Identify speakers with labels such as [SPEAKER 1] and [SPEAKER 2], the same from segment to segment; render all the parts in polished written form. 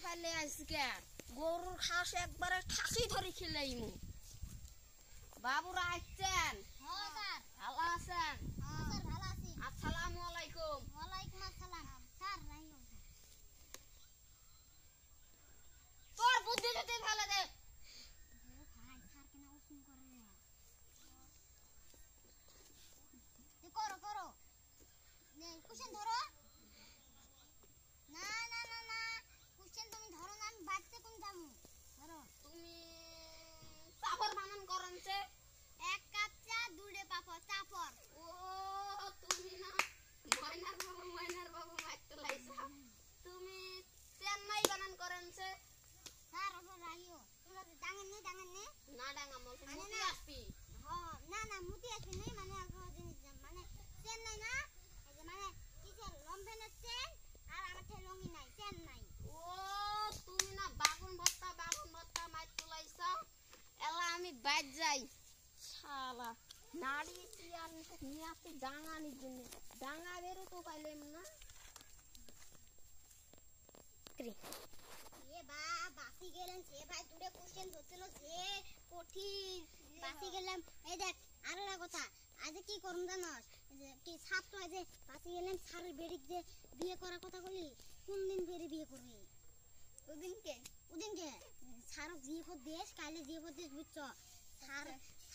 [SPEAKER 1] পাইলে আজকে গরুর ঘাস একবারে ঠাসি ধরে খেলাইমু। বাবুরা আসছেন? ভালো আছেন? আসসালামু আলাইকুম। তোর বুদ্ধি যদি ভালো দে
[SPEAKER 2] করো করো কুশন ধরো না না না না কুশন তুমি ধরো না আমি বাড়তে কোন যামু ধরো
[SPEAKER 1] তুমি চাপর বানান করনছে
[SPEAKER 2] এক কাপ চা দুড়ে পাপড় চাপড়
[SPEAKER 1] ও তুমি না ময়নার বাবু মাইতে লাইছা তুমি চেন্নাই বানান করনছে
[SPEAKER 2] স্যার ওটা রাইও তোমরা ডাঙ্গন নে
[SPEAKER 1] না ডাঙ্গা মল মুতি আসবি
[SPEAKER 2] না না মুতি আসবি নাই মানে আগ্রহ জিনিস মানে চেন্নাই না এই যে মানে কিসের লম্বেনের চেন আর আমার ঠে লঙ্গি নাই চেন নাই
[SPEAKER 1] ও তুমি না বাগুন ভর্তা মাইতে লাইছা এলা আমি বাইর যাই শালা নাড়ি টিয়ার নিয়াতে ডাঙ্গানির জন্য ডাঙ্গা বেরো তো পাইলাম না
[SPEAKER 2] এ বাসি গেলেন সে ভাই দুটো কোশ্চেন ধরছিল সে কঠিন বাসি গেলাম এই দেখ আর একটা কথা আজ কি করুন জানোস যে কি ছাত্র আজ বাসি গেলেন স্যারের বেড়িক যে বিয়ে করার কথা বলি কোন দিন বেড়ে বিয়ে করবি ওদিনকে স্যারক জিও দেশ কালে জিও দেশ বুঝছ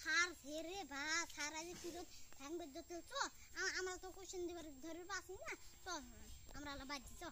[SPEAKER 2] স্যার ফেরে বা স্যার আজ ফিরত থাকবে যত চ আমরা তো কোশ্চেন দিবার ধরে পাসি না চ আমরা বাজি চ